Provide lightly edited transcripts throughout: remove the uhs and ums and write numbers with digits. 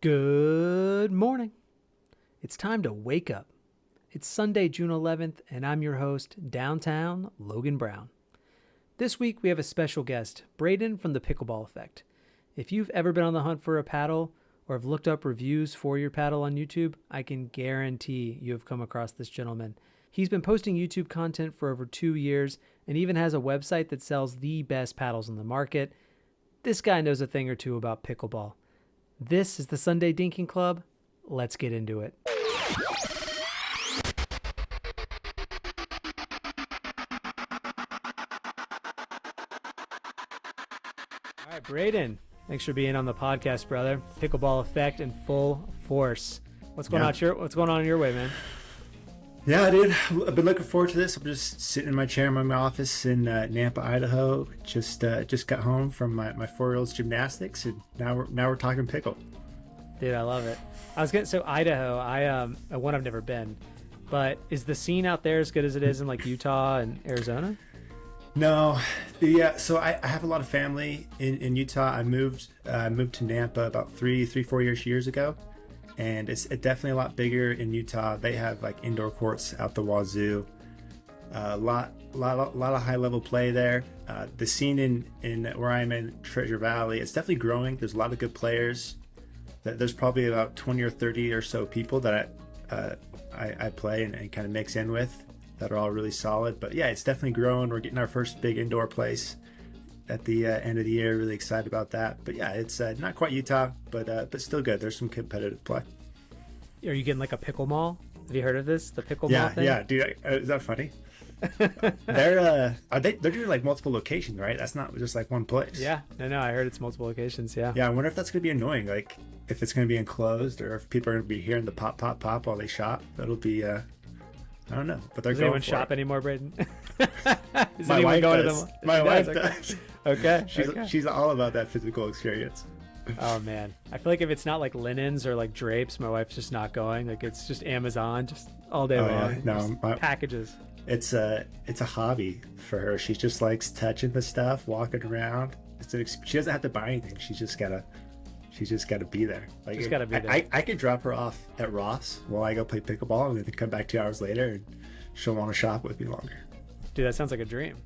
Good morning. It's time to wake up. It's Sunday, June 11th, and I'm your host, Downtown Logan Brown. This week, we have a special guest, Braydon from the Pickleball Effect. If you've ever been on the hunt for a paddle or have looked up reviews for your paddle on YouTube, I can guarantee you have come across this gentleman. He's been posting YouTube content for over 2 years and even has a website that sells the best paddles on the market. This guy knows a thing or two about pickleball. This is the Sunday Dinking Club. Let's get into it. All right, Braydon, thanks for being on the podcast, brother. Pickleball Effect in full force. What's going on in your way, man? Yeah, dude, I've been looking forward to this. I'm just sitting in my chair in my office in Nampa, Idaho. Just got home from my 4-year-old's gymnastics, and now we're talking pickle. Dude, I love it. So Idaho, I've never been, but is the scene out there as good as it is in like Utah and Arizona? No, so I have a lot of family in Utah. I moved to Nampa about 4 years ago. And it's definitely a lot bigger in Utah. They have like indoor courts out the wazoo. A lot of high level play there. The scene in where I'm in Treasure Valley, it's definitely growing. There's a lot of good players. There's probably about 20 or 30 or so people that I play and kind of mix in with that are all really solid. But yeah, it's definitely growing. We're getting our first big indoor place at the end of the year. Really excited about that. But yeah, it's not quite Utah, but still good. There's some competitive play. Are you getting like a pickle mall? Have you heard of this? The pickle mall thing? Yeah, dude. Is that funny? They're doing like multiple locations, right? That's not just like one place. Yeah, no, I heard it's multiple locations. Yeah. I wonder if that's gonna be annoying. Like if it's gonna be enclosed, or if people are gonna be hearing the pop while they shop. That'll be I don't know, but they're Does going anyone for shop it. anymore, Braydon? Is my wife does. My wife okay. does. Okay. She's all about that physical experience. Oh man, I feel like if it's not like linens or like drapes, my wife's just not going. Like it's just Amazon, just all day long. Yeah. No, packages. It's a hobby for her. She just likes touching the stuff, walking around. She doesn't have to buy anything. She's just gotta be there. Like just gotta be there. I could drop her off at Ross while I go play pickleball, and then come back 2 hours later, and she'll want to shop with me longer. Dude, that sounds like a dream.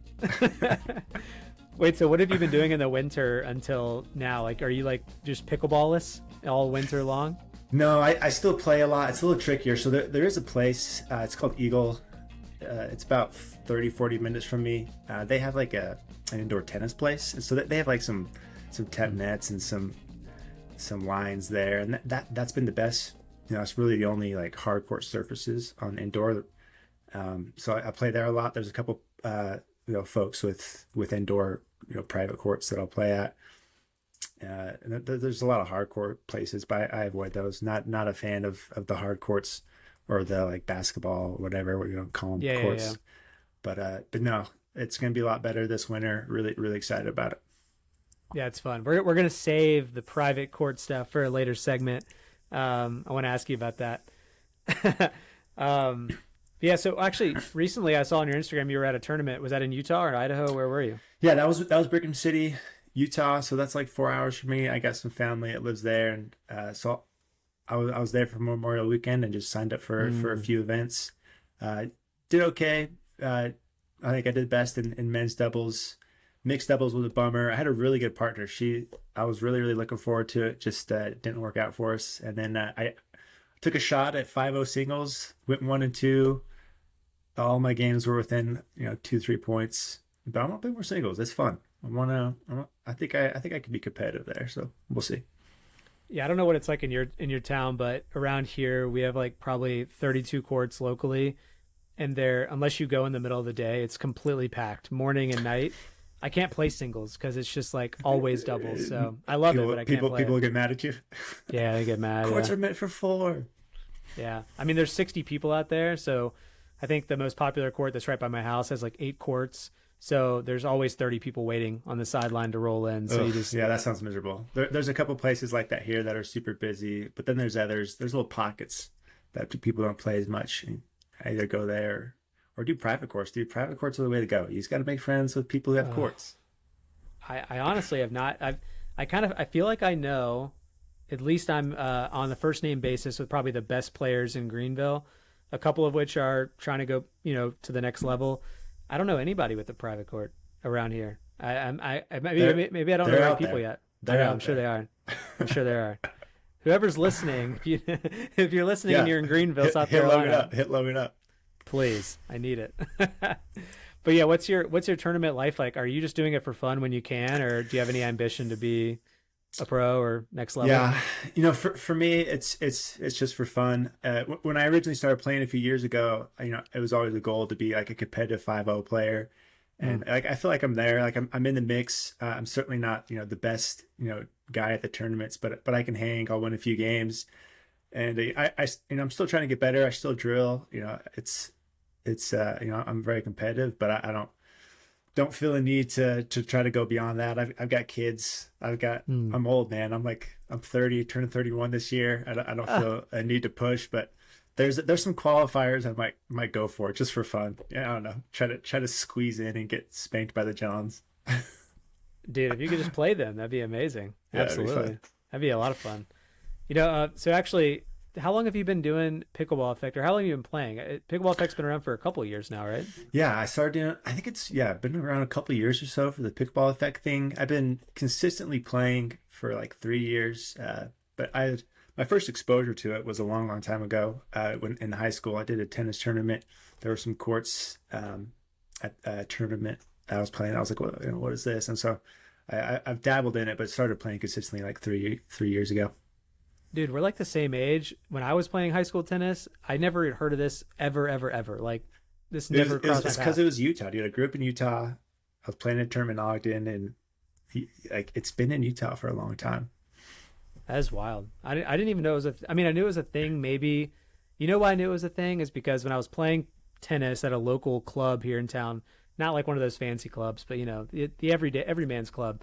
Wait, so what have you been doing in the winter until now? Like, are you like just pickleball-less all winter long? No, I still play a lot. It's a little trickier. So there is a place, it's called Eagle. It's about 30-40 minutes from me. They have like an indoor tennis place. And so they have like some tap nets and some lines there. And that's been the best. It's really the only like hard court surfaces on indoor. So I play there a lot. There's a couple folks with indoor private courts that I'll play at. And there's a lot of hard court places, but I avoid those. Not a fan of the hard courts or the like basketball, whatever we don't call them courts. Yeah. But no, it's gonna be a lot better this winter. Really, really excited about it. Yeah, it's fun. We're gonna save the private court stuff for a later segment. I want to ask you about that. Yeah, so actually, recently I saw on your Instagram you were at a tournament. Was that in Utah or Idaho? Where were you? Yeah, that was Brigham City, Utah. So that's like 4 hours from me. I got some family that lives there, and so I was there for Memorial Weekend and just signed up for a few events. Did okay. I think I did best in men's doubles. Mixed doubles was a bummer. I had a really good partner. I was really, really looking forward to it. Just didn't work out for us. And then I took a shot at 5-0 singles, went 1 and 2. All my games were within 2-3 points. But I want to play more singles. It's fun. I think I could be competitive there. So we'll see. Yeah, I don't know what it's like in your town, but around here we have like probably 32 courts locally, and there, unless you go in the middle of the day, it's completely packed, morning and night. I can't play singles because it's just like always doubles. So I love it, but I can't play. People get mad at you. Yeah, they get mad. Courts are meant for 4. Yeah, I mean there's 60 people out there, so I think the most popular court that's right by my house has like 8 courts. So there's always 30 people waiting on the sideline to roll in. So yeah, that sounds miserable. There's a couple places like that here that are super busy, but then there's others. There's little pockets that people don't play as much. And either go there or do private courts. Dude, private courts are the way to go. You just got to make friends with people who have courts. I honestly have not. I feel like I know at least I'm on the first name basis with probably the best players in Greenville, a couple of which are trying to go, to the next level. I don't know anybody with a private court around here. Maybe I don't know They're the right out people there. yet. I They're know. I'm out sure there. they are. I'm sure there are. Whoever's listening, if you're listening and Yeah. you're in Greenville, South Hit Logan Carolina, up. Hit Logan up. please, I need it. But yeah, what's your tournament life like? Are you just doing it for fun when you can, or do you have any ambition to be a pro or next level? Yeah, for me, it's just for fun. When I originally started playing a few years ago, it was always a goal to be like a competitive 5-0 player, Mm. and like I feel like I'm there. Like I'm in the mix. I'm certainly not the best guy at the tournaments, but I can hang. I'll win a few games, and I'm still trying to get better. I still drill. It's I'm very competitive, but I don't feel a need to try to go beyond that. I've got kids. Mm. I'm old, man. I'm 30, turning 31 this year. I don't Ah, feel a need to push, but there's some qualifiers I might go for just for fun. Yeah, I don't know. Try to squeeze in and get spanked by the Johns. dude, if you could just play them, that'd be amazing. Yeah, it'd be Absolutely, fun. that'd be a lot of fun. So actually, how long have you been doing Pickleball Effect, or how long have you been playing? Pickleball Effect's been around for a couple of years now, right? Yeah, I started doing. I think it's been around a couple of years or so for the pickleball effect thing. I've been consistently playing for like 3 years, but my first exposure to it was a long, long time ago. When in high school, I did a tennis tournament. There were some courts at a tournament I was playing. I was like, what is this? And so I've dabbled in it, but started playing consistently like three years ago. Dude, we're like the same age. When I was playing high school tennis, I never had heard of this ever, ever, ever. Like this never crossed my It's because path. it was Utah, dude. I grew up in Utah. I was playing a tournament in Ogden, and like it's been in Utah for a long time. That is wild. I didn't even know it was I mean, I knew it was a thing. Maybe, why I knew it was a thing is because when I was playing tennis at a local club here in town, not like one of those fancy clubs, but the every man's club.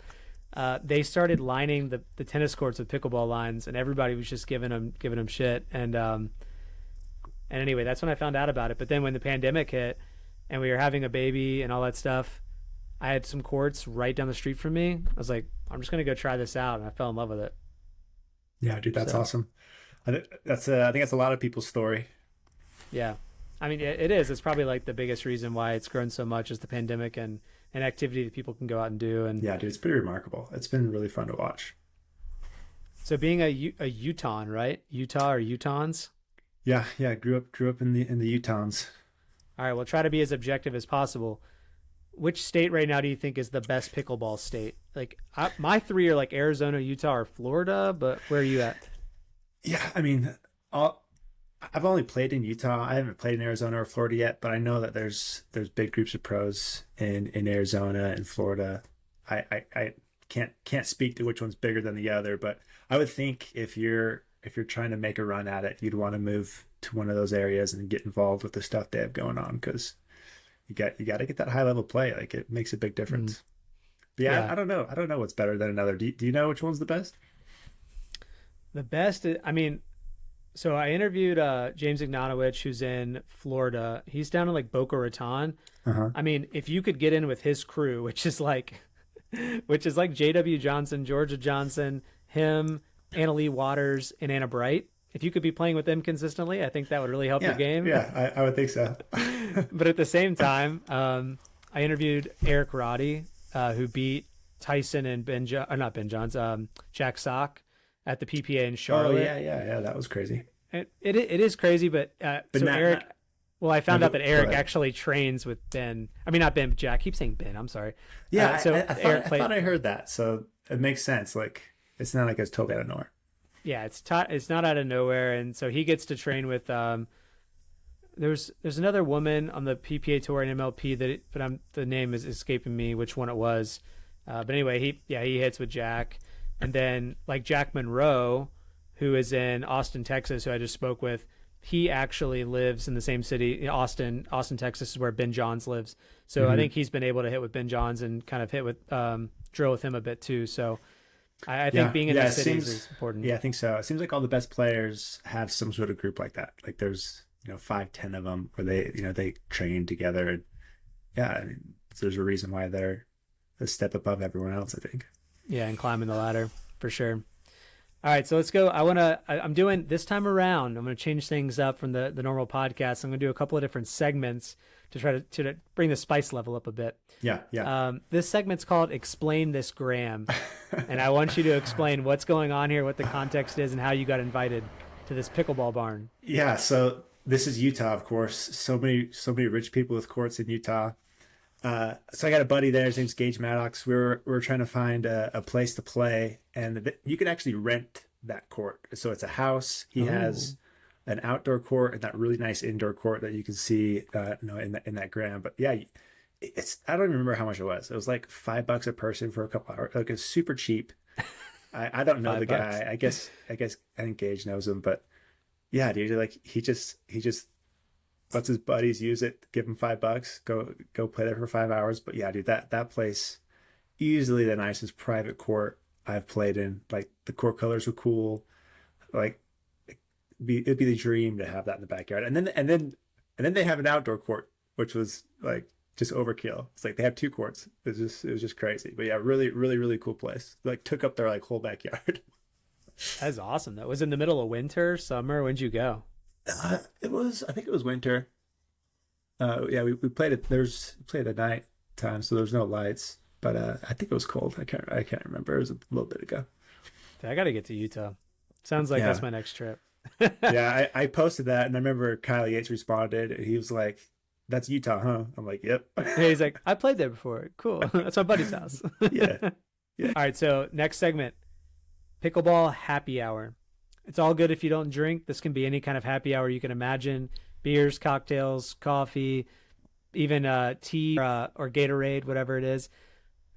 They started lining the tennis courts with pickleball lines, and everybody was just giving them shit. And anyway, that's when I found out about it. But then when the pandemic hit, and we were having a baby and all that stuff, I had some courts right down the street from me. I was like, I'm just gonna go try this out, and I fell in love with it. Yeah, dude, that's So awesome. I think that's a lot of people's story. yeah, I mean it is. It's probably like the biggest reason why it's grown so much is the pandemic and activity that people can go out and do. And Yeah, dude, it's pretty remarkable. It's been really fun to watch. so being a Utahn, right? Utah or Utahns. Yeah, yeah. Grew up in the Utahns. All right, we'll try to be as objective as possible. Which state right now do you think is the best pickleball state? Like my three are like Arizona, Utah, or Florida, but where are you at? Yeah, I mean, all, I've only played in Utah. I haven't played in Arizona or Florida yet, but I know that there's big groups of pros in Arizona and Florida. I can't speak to which one's bigger than the other, but I would think if you're trying to make a run at it, you'd want to move to one of those areas and get involved with the stuff they have going on because you got to get that high level play. Like it makes a big Mm, difference. But yeah, yeah, I don't know. I don't know what's better than another. Do you know which one's the best? the best. I mean, so I interviewed James Ignatowicz, who's in Florida. He's down in like Boca Raton. Uh-huh. I mean, if you could get in with his crew, which is like J.W. Johnson, Georgia Johnson, him, Anna Lee Waters, and Anna Bright. If you could be playing with them consistently, I think that would really help your Yeah, game. yeah, I would think so. But at the same time, I interviewed Eric Roddy, who beat Tyson and not Ben Johns, Jack Sock at the PPA in Oh Charlotte. yeah, that was crazy. It is crazy, but But so not, Eric. not Well, I no, found out that go Eric ahead. actually trains with Ben. I mean, not Ben, but Jack. I keep saying Ben. I'm sorry. Yeah, So I Eric thought I played. thought I heard that, so it makes sense. Like it's not like it's totally out of nowhere. Yeah, it's not out of nowhere, and so he gets to train with. There's another woman on the PPA tour in MLP the name is escaping me which one it was, but anyway he hits with Jack, and then like Jack Monroe, who is in Austin, Texas, who I just spoke with. He actually lives in the same city, Austin, Texas is where Ben Johns lives. So I Hmm. think he's been able to hit with Ben Johns and kind of hit with drill with him a bit too. So I think Yeah, being in yeah. It these cities seems. is important. Yeah, I think so. It seems like all the best players have some sort of group like that. Like there's 5, 10 of them where they train together. And yeah, I mean, there's a reason why they're a step above everyone else. I think. Yeah, and climbing the ladder for sure. All right, so let's go. I'm doing this time around. I'm gonna change things up from the normal podcast. I'm gonna do a couple of different segments to try to bring the spice level up a bit. Yeah, yeah. This segment's called "Explain This Graham," and I want you to explain what's going on here, what the context is, and how you got invited to this pickleball barn. Yeah, so this is Utah, of course. So many rich people with courts in Utah. So I got a buddy there. His name's Gage Maddox. We were trying to find a place to play, and you can actually rent that court. So it's a house. He has an outdoor court and that really nice indoor court that you can see, in that gram. But yeah, I don't even remember how much it was. It was like $5 a person for a couple hours. Like, it's super cheap. I don't know the $5. guy. I think Gage knows him, but yeah, dude, like he just lets his buddies use it, give him $5, go play there for 5 hours. But yeah, dude, that place, easily the nicest private court I've played in. Like, the court colors were cool. Like, it'd be the dream to have that in the backyard. And then they have an outdoor court, which was like just overkill. It's like they have two courts. It was just crazy. But yeah, really, really, really cool place. Like, took up their like whole backyard. That's awesome. That was in the middle of winter, summer. When'd you go? I think it was winter. Yeah, we played it. Played at night time, so there's no lights. But I think it was cold. I can't remember. It was a little bit ago. I got to get to Utah. Sounds like that's my next trip. Yeah, I posted that, and I remember Kyle Yates responded, and he was like, "That's Utah, huh?" I'm like, "Yep." Hey, he's like, "I played there before. Cool. That's my buddy's house." Yeah. All right, so next segment, pickleball happy hour. It's all good if you don't drink. This can be any kind of happy hour you can imagine: beers, cocktails, coffee, even tea or Gatorade, whatever it is.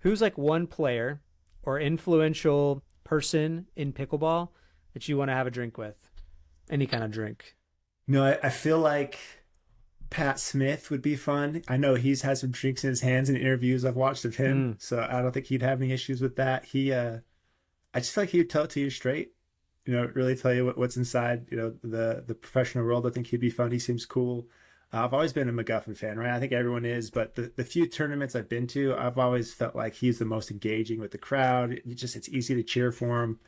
Who's like one player or influential person in pickleball that you want to have a drink with? Any kind of drink. I feel like Pat Smith would be fun. I know he's had some drinks in his hands in interviews I've watched of him, so I don't think he'd have any issues with that. I just feel like he would tell it to you straight. Really tell you what's inside, the professional world. I think he'd be fun. He seems cool. I've always been a McGuffin fan, right? I think everyone is, but the few tournaments I've been to, I've always felt like he's the most engaging with the crowd. It's easy to cheer for him.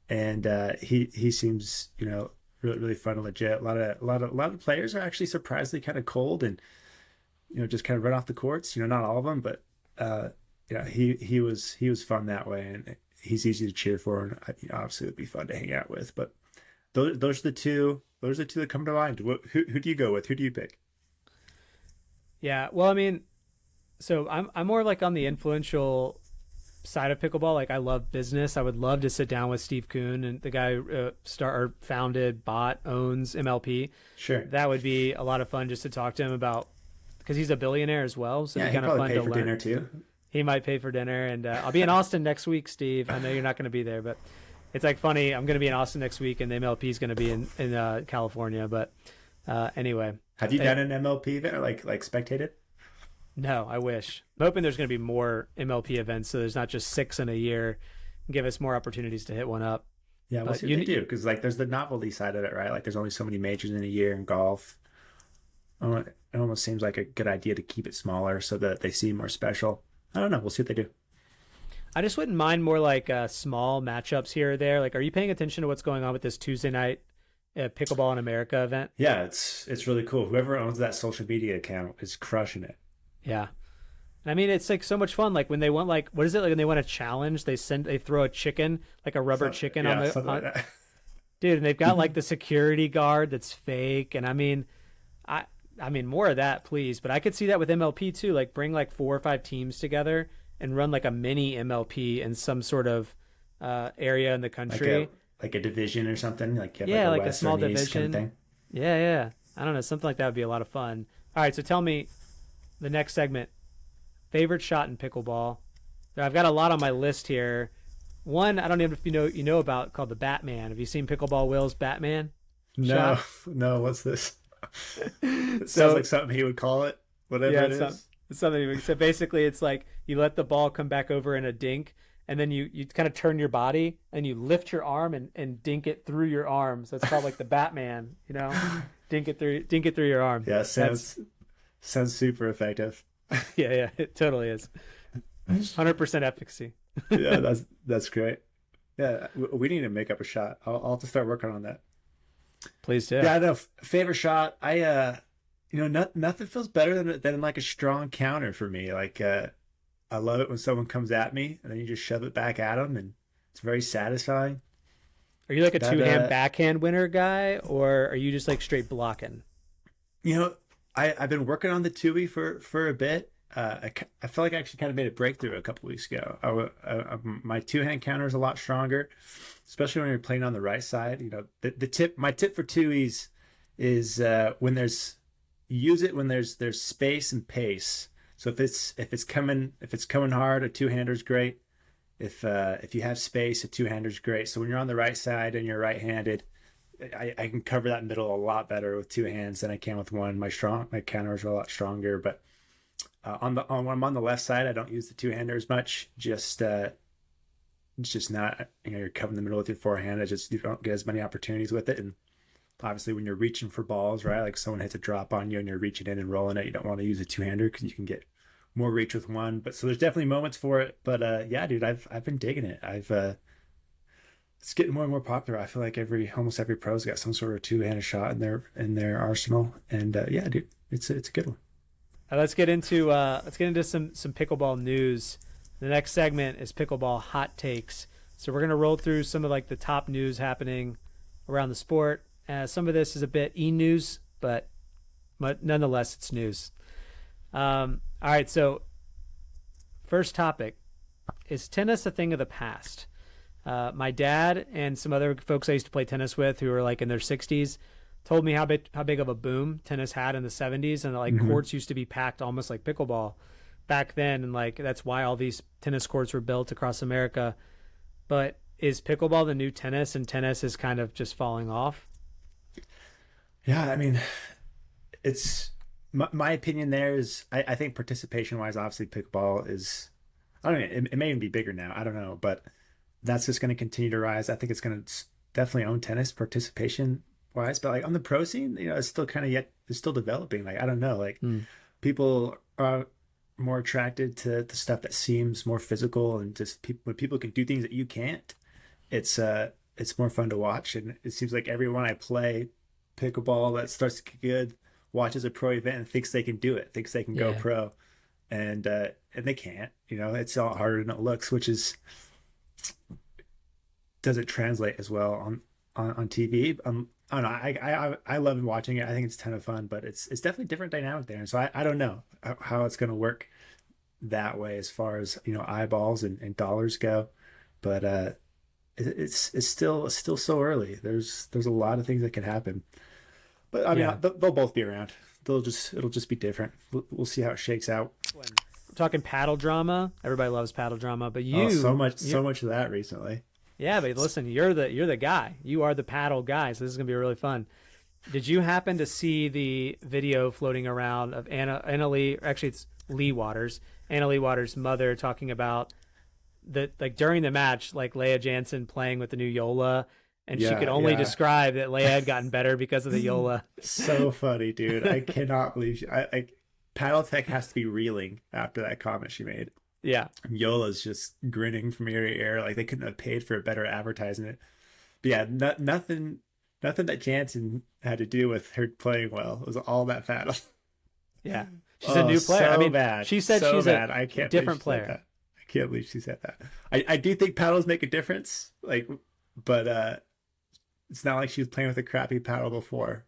And he seems, really, really fun and legit. A lot of players are actually surprisingly kind of cold and, just kind of run off the courts, not all of them, but he was fun that way. And he's easy to cheer for, and obviously would be fun to hang out with. But those are the two. Those are the two that come to mind. Who do you go with? Who do you pick? Yeah, well, I mean, so I'm more like on the influential side of pickleball. Like, I love business. I would love to sit down with Steve Kuhn, and the guy who owns MLP. Sure, that would be a lot of fun just to talk to him about, because he's a billionaire as well. So yeah, it'd be kind of fun pay to for learn. Dinner too. He might pay for dinner, and I'll be in Austin next week, Steve. I know you're not going to be there, but it's like funny. I'm going to be in Austin next week, and the MLP is going to be in California. But anyway, have you done an MLP event, or like spectated? No, I wish. I'm hoping there's going to be more MLP events, so there's not just 6 in a year. Give us more opportunities to hit one up. Yeah, we'll see what they do, because like there's the novelty side of it, right? Like, there's only so many majors in a year in golf. It almost seems like a good idea to keep it smaller so that they seem more special. I don't know. We'll see what they do. I just wouldn't mind more like small matchups here or there. Like, are you paying attention to what's going on with this Tuesday night Pickleball in America event? Yeah, it's really cool. Whoever owns that social media account is crushing it. Yeah. I mean, it's like so much fun. Like, when they want, like, what is it? Like, when they want a challenge, they throw a chicken, like a rubber chicken on the, like that. Dude, and they've got like the security guard that's fake. And I mean, I mean, more of that, please. But I could see that with MLP too. Like, bring like 4 or 5 teams together and run like a mini MLP in some sort of area in the country, like a division or something. Like, like a small division division. kind of thing. Yeah. I don't know, something like that would be a lot of fun. All right, so tell me the next segment: favorite shot in pickleball. I've got a lot on my list here. One, I don't know if you know about, called the Batman. Have you seen Pickleball Will's Batman? No, what's this? It sounds like something he would call it. Whatever it is. It's something. So basically, it's like you let the ball come back over in a dink, and then you kind of turn your body and you lift your arm and dink it through your arm. So it's called like the Batman. Dink it through your arm. Yeah, sounds super effective. Yeah, it totally is. 100% efficacy. Yeah, that's great. Yeah, we need to make up a shot. I'll have to start working on that. Please do. Yeah, no, favorite shot. Nothing feels better than like a strong counter for me. I love it when someone comes at me and then you just shove it back at them, and it's very satisfying. Are you like a That two-hand backhand winner guy, or are you just like straight blocking? you know, I've been working on the Tui for a bit. I feel like I actually kind of made a breakthrough a couple weeks ago. My two-hand counter is a lot stronger, especially when you're playing on the right side. My tip for Tuis is use it when there's space and pace. So if it's coming hard, a two-hander is great. If you have space, a two-hander is great. So when you're on the right side and you're right-handed, I can cover that middle a lot better with two hands than I can with one. My counters are a lot stronger, but when I'm on the left side, I don't use the two-hander as much. It's just not, you're covering the middle with your forehand. You don't get as many opportunities with it. And obviously when you're reaching for balls, right? Like someone hits a drop on you and you're reaching in and rolling it, you don't want to use a two-hander because you can get more reach with one. But so there's definitely moments for it. But yeah, dude, I've been digging it. It's getting more and more popular. I feel like almost every pro's got some sort of two-handed shot in their arsenal. And yeah, dude, it's a good one. Let's get into some pickleball news. The next segment is pickleball hot takes. So we're gonna roll through some of like the top news happening around the sport. Some of this is a bit e-news, but nonetheless, it's news. All right, so first topic, is tennis a thing of the past? My dad and some other folks I used to play tennis with who were like in their 60s told me how big of a boom tennis had in the 70s, and like courts used to be packed almost like pickleball back then, and like that's why all these tennis courts were built across America. But is pickleball the new tennis, and tennis is kind of just falling off? Yeah, I mean, it's my opinion there is I think participation wise, obviously pickleball is, I don't know, it may even be bigger now. I don't know, but that's just going to continue to rise. I think it's going to definitely own tennis participation wise, but like on the pro scene, it's still it's still developing. Like, I don't know, like people are more attracted to the stuff that seems more physical, and just when people can do things that you can't, it's more fun to watch. And it seems like everyone I play pickleball that starts to get good watches a pro event and thinks they can do it, thinks they can go pro, and they can't. It's a lot harder than it looks, which is doesn't translate as well on TV. I don't know. I love watching it. I think it's a ton of fun, but it's definitely a different dynamic there. And so I don't know how it's going to work that way as far as eyeballs and dollars go, but it's still so early. There's a lot of things that can happen, but I mean they'll both be around. It'll just be different. We'll see how it shakes out. I'm talking paddle drama. Everybody loves paddle drama, but so much of that recently. Yeah, but listen, you're the guy. You are the paddle guy, so this is gonna be really fun. Did you happen to see the video floating around of Anna Lee? Actually, it's Lee Waters. Anna Lee Waters' mother talking about during the match, like Leah Jansen playing with the new Joola, and she could only describe that Leah had gotten better because of the Joola. So funny, dude. I cannot believe Paddle Tech has to be reeling after that comment she made. Yeah. Yola's just grinning from ear to ear, like they couldn't have paid for a better advertisement. But yeah, nothing that Jansen had to do with her playing well. It was all that paddle. Yeah. She's a new player. So I mean, bad. She said so she's bad. a I can't different player. I can't believe she said that. I do think paddles make a difference, but it's not like she was playing with a crappy paddle before.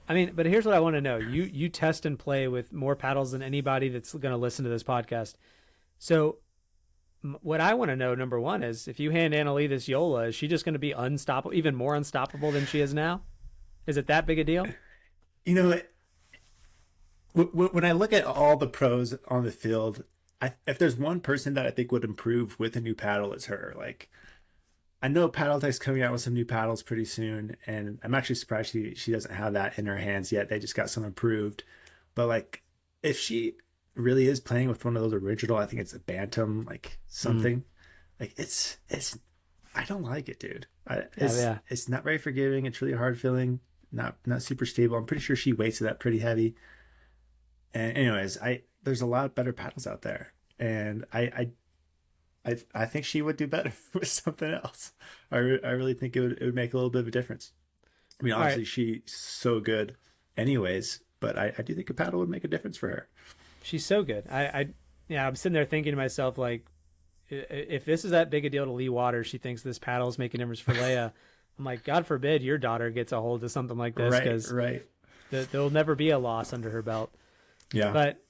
I mean, but here's what I want to know. You test and play with more paddles than anybody that's going to listen to this podcast. So what I want to know, number one, is if you hand Anna Lee this Joola, is she just going to be unstoppable, even more unstoppable than she is now? Is it that big a deal? When I look at all the pros on the field, if there's one person that I think would improve with a new paddle, it's her. Like, I know Paddle Tech's coming out with some new paddles pretty soon, and I'm actually surprised she doesn't have that in her hands yet. They just got some approved. But like, if she really is playing with one of those original, I think it's a Bantam, like something, like it's I don't like it, dude. It's not very forgiving. It's really hard feeling, not super stable. I'm pretty sure she weights it up pretty heavy. And anyways, there's a lot better paddles out there, and I I think she would do better with something else. I really think it would make a little bit of a difference. I mean, All right. obviously she's so good, anyways, but I do think a paddle would make a difference for her. She's so good. Yeah, I'm sitting there thinking to myself, like, if this is that big a deal to Lee Waters, she thinks this paddle is making a difference for Leia. I'm like, God forbid your daughter gets a hold of something like this, Right, because right. there'll never be a loss under her belt. Yeah. But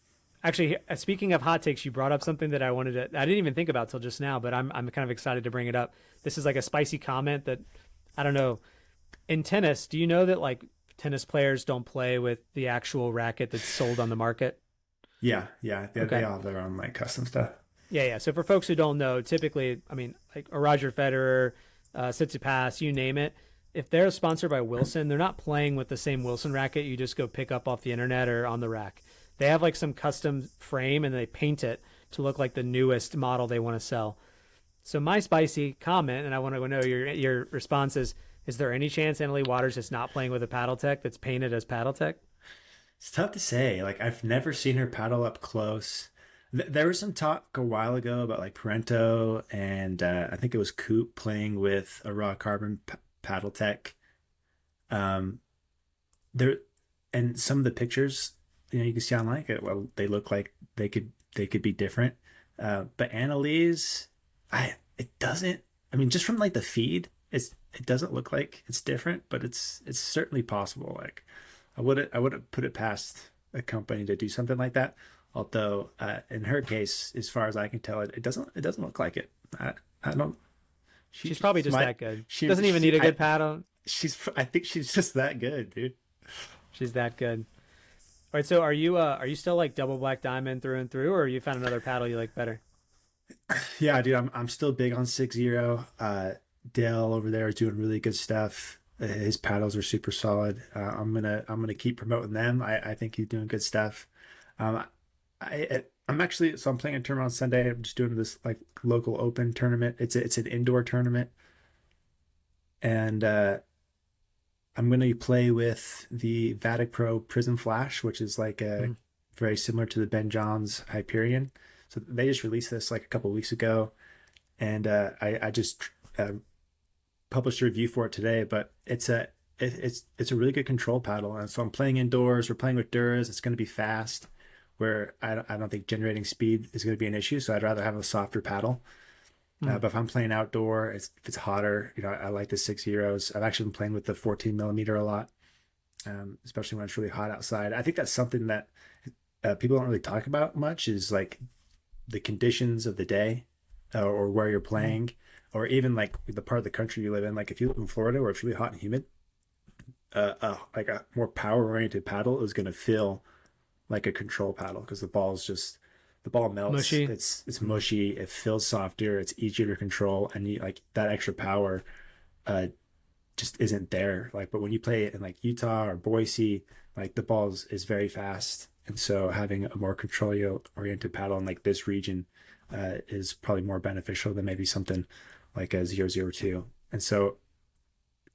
actually, speaking of hot takes, you brought up something that I didn't even think about till just now, but I'm kind of excited to bring it up. This is like a spicy comment that, I don't know. In tennis, do you know that like tennis players don't play with the actual racket that's sold on the market? Yeah, yeah. They Okay. all have their own like custom stuff. Yeah, yeah. So for folks who don't know, typically, I mean, like a Roger Federer, Tsitsipas, you name it, if they're sponsored by Wilson, they're not playing with the same Wilson racket you just go pick up off the internet or on the rack. They have like some custom frame and they paint it to look like the newest model they want to sell. So my spicy comment, and I want to know your response is there any chance Annalie Waters is not playing with a paddle tech that's painted as paddle tech? It's tough to say. Like I've never seen her paddle up close. There was some talk a while ago about like Parento and I think it was Coop playing with a raw carbon paddle tech. Um, there and some of the pictures, you can see online. Well, they look like they could be different. But Annalise, it doesn't. I mean, just from like the feed, it doesn't look like it's different, but it's certainly possible. Like I wouldn't put it past a company to do something like that. Although in her case, as far as I can tell, it doesn't look like it. I don't. She's probably just My that good. she Doesn't even she need a good paddle. I think she's just that good, dude. She's that good. All right, so are you still like double black diamond through and through, or you found another paddle you like better? Yeah, dude, I'm still big on 6-0. Dale over there is doing really good stuff. His paddles are super solid. I'm gonna keep promoting them. I think he's doing good stuff. Um, I'm actually I'm playing a tournament on Sunday. I'm just doing this like local open tournament. It's an indoor tournament, and I'm gonna play with the Vatic Pro Prism Flash, which is like a Mm. very similar to the Ben Johns Hyperion. So they just released this like a couple of weeks ago, and I just uh, published a review for it today. But it's a really good control paddle, and so I'm playing indoors. We're playing with Duras. It's going to be fast, where I don't think generating speed is going to be an issue. So I'd rather have a softer paddle. Mm. But if I'm playing outdoor, if it's hotter, I like the 6-0s. I've actually been playing with the 14 millimeter a lot, especially when it's really hot outside. I think that's something that people don't really talk about much is like the conditions of the day or where you're Mm. playing, or even like the part of the country you live in. Like if you live in Florida where it's really hot and humid, like a more power oriented paddle is going to feel like a control paddle because the ball melts. Mushy. It's mushy. It feels softer. It's easier to control, and you like that extra power uh, just isn't there. Like, but when you play it in like Utah or Boise, like the ball is very fast, and so having a more control oriented paddle in like this region is probably more beneficial than maybe something like a 002. And so,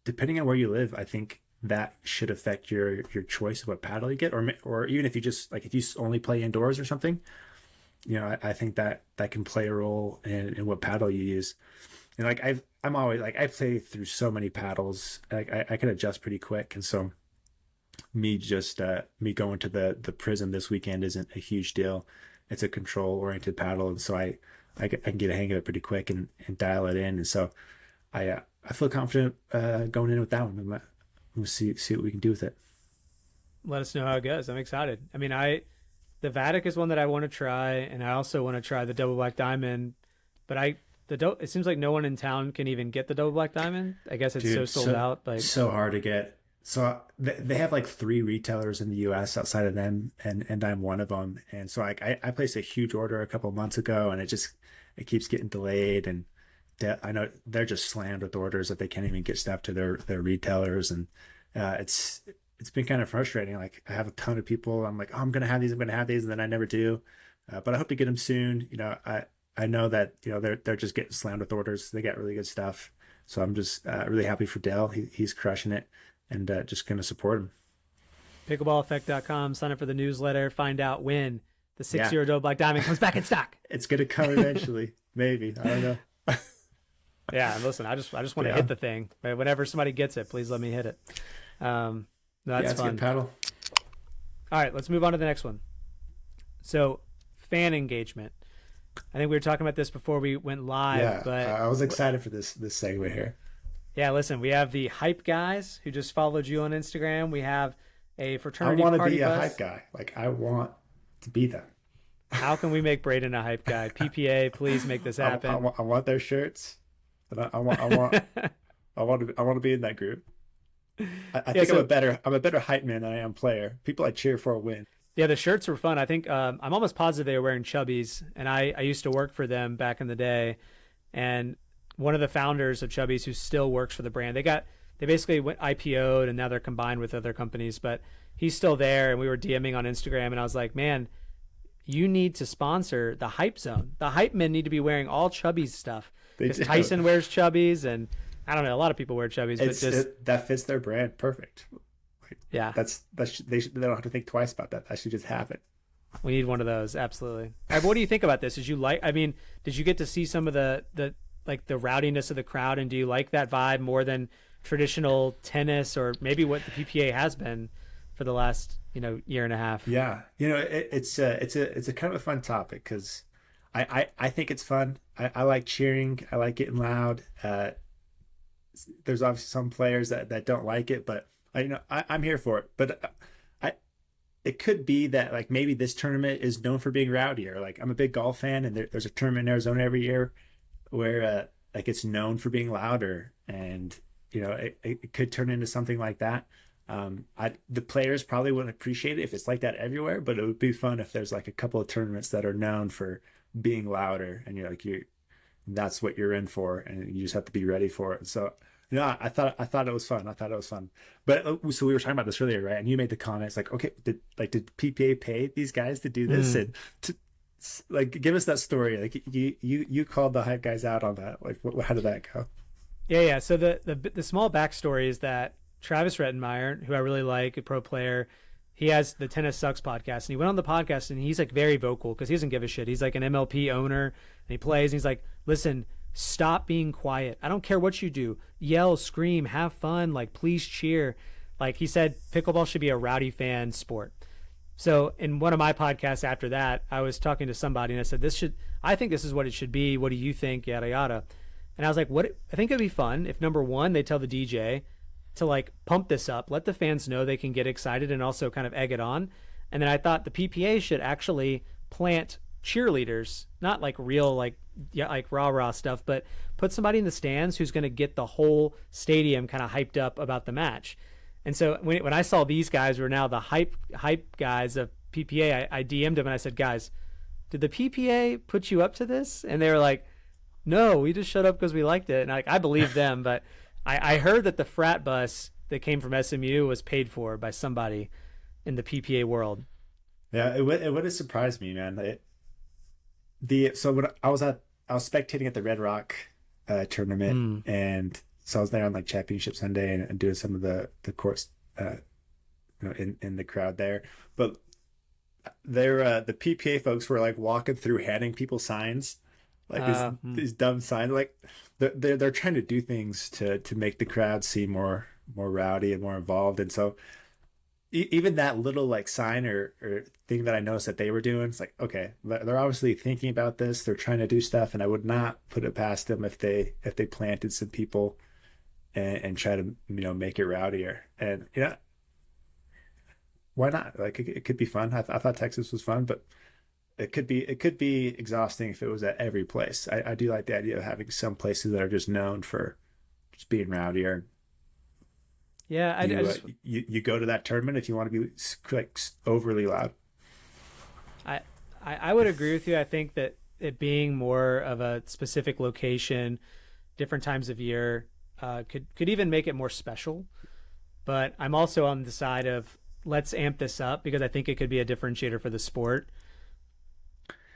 depending on where you live, I think that should affect your choice of what paddle you get, or even if you just like if you only play indoors or something, I think that can play a role in what paddle you use. And like I'm always like I play through so many paddles, like I can adjust pretty quick, and so me going to the Prism this weekend isn't a huge deal. It's a control oriented paddle, and so I can get a hang of it pretty quick and dial it in, and so I feel confident going in with that one. We'll see what we can do with it. Let us know how it goes. I'm excited. I mean, the Vatic is one that I want to try, and I also want to try the double black diamond. But it seems like no one in town can even get the double black diamond. I guess it's so Dude, sold out. Like, so hard to get. So they have like 3 retailers in the U.S. outside of them, and I'm one of them. And so I placed a huge order a couple months ago, and it keeps getting delayed. And I know they're just slammed with orders that they can't even get stuff to their retailers, and it's been kind of frustrating. Like I have a ton of people. I'm like, oh, I'm gonna have these, and then I never do. But I hope to get them soon. I know that they're just getting slammed with orders. They got really good stuff, so I'm just really happy for Dell. He's crushing it, and just gonna support him. pickleballeffect.com, sign up for the newsletter, find out when The 6-0 double black diamond comes back in stock. It's gonna come eventually. Maybe, I don't know. Yeah, and listen, I just want to hit the thing. Right? Whenever somebody gets it, please let me hit it. That's it's fun. good paddle. All right, let's move on to the next one. So, fan engagement. I think we were talking about this before we went live. Yeah, but I was excited for this segue here. Yeah, listen, we have the hype guys who just followed you on Instagram. We have a fraternity I want to party be a bus. hype guy. Like, I want to be them. How can we make Braydon a hype guy? PPA, please make this happen. I want their shirts. And I want to be in that group. I think I'm a better hype man than I am player. People I cheer for win. Yeah, the shirts were fun. I think I'm almost positive they were wearing Chubbies, and I used to work for them back in the day. And one of the founders of Chubbies, who still works for the brand, they basically went IPO'd, and now they're combined with other companies. But he's still there, and we were DMing on Instagram, and I was like, man, you need to sponsor the Hype Zone. The hype men need to be wearing all Chubbies stuff. Because Tyson wears Chubbies, and I don't know, a lot of people wear Chubbies, but that fits their brand perfect. Yeah, they don't have to think twice about that. That should just happen. We need one of those, absolutely. All right, what do you think about this? Did you get to see some of the rowdiness of the crowd, and do you like that vibe more than traditional tennis, or maybe what the PPA has been for the last year and a half? Yeah, it's a kind of a fun topic because I think it's fun. I like cheering. I like getting loud. There's obviously some players that don't like it, but I'm here for it. But it could be that like maybe this tournament is known for being rowdier. Like, I'm a big golf fan, and there's a tournament in Arizona every year where like it's known for being louder, and it could turn into something like that. The players probably wouldn't appreciate it if it's like that everywhere, but it would be fun if there's like a couple of tournaments that are known for being louder, and that's what you're in for, and you just have to be ready for it. So I thought it was fun. But so we were talking about this earlier, right? And you made the comments like, okay, did PPA pay these guys to do this? And like, give us that story. Like, you called the hype guys out on that. Like, how did that go? Yeah. So the small backstory is that Travis Rettenmeyer, who I really like, a pro player, he has the Tennis Sucks podcast, and he went on the podcast, and he's like very vocal because he doesn't give a shit. He's like an MLP owner, and he plays, and he's like, listen, stop being quiet. I don't care what you do. Yell, scream, have fun. Like, please cheer. Like, he said, pickleball should be a rowdy fan sport. So in one of my podcasts after that, I was talking to somebody, and I said, I think this is what it should be. What do you think? Yada, yada. And I was like, I think it'd be fun if, number one, they tell the DJ to like pump this up, let the fans know they can get excited, and also kind of egg it on. And then I thought the PPA should actually plant cheerleaders, not like real like rah stuff, but put somebody in the stands who's going to get the whole stadium kind of hyped up about the match. And so when I saw these guys were now the hype guys of PPA, I DM'd them and I said, guys, did the PPA put you up to this? And they were like, no, we just showed up because we liked it. And I believe them, but I heard that the frat bus that came from SMU was paid for by somebody in the PPA world. Yeah, it would have surprised me, man. So when I was spectating at the Red Rock tournament, and so I was there on like Championship Sunday and doing some of the course, in the crowd there. But the PPA folks were like walking through, handing people signs, like these dumb signs. Like they're trying to do things to make the crowd seem more rowdy and more involved. And so even that little like sign or thing that I noticed that they were doing, it's like, okay, they're obviously thinking about this. They're trying to do stuff, and I would not put it past them if they planted some people and try to make it rowdier. And why not? Like, it could be fun. I thought Texas was fun, but it could be exhausting if it was at every place. I do like the idea of having some places that are just known for just being rowdier. Yeah, you go to that tournament if you want to be like overly loud. I would agree with you. I think that it being more of a specific location, different times of year, could even make it more special. But I'm also on the side of let's amp this up, because I think it could be a differentiator for the sport.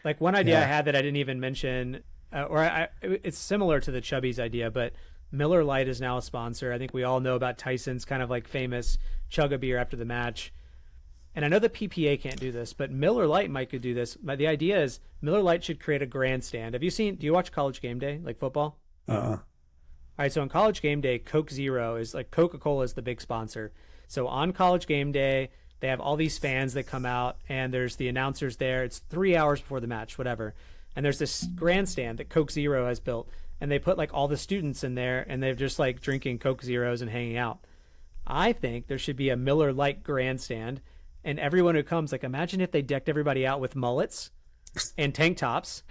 Like, one idea I had that I didn't even mention, it's similar to the Chubbies idea, but Miller Lite is now a sponsor. I think we all know about Tyson's kind of like famous chug a beer after the match. and I know the PPA can't do this, but Miller Lite might could do this. But the idea is Miller Lite should create a grandstand. Do you watch College Game Day, like football? Uh, All right, so on College Game Day, Coke Zero is like Coca-Cola is the big sponsor. So on College Game Day, they have all these fans that come out, and there's the announcers there. It's 3 hours before the match, whatever. And there's this grandstand that Coke Zero has built, and they put like all the students in there, and they're just like drinking Coke Zeros and hanging out. I think there should be a Miller Lite grandstand, and everyone who comes, like, imagine if they decked everybody out with mullets and tank tops,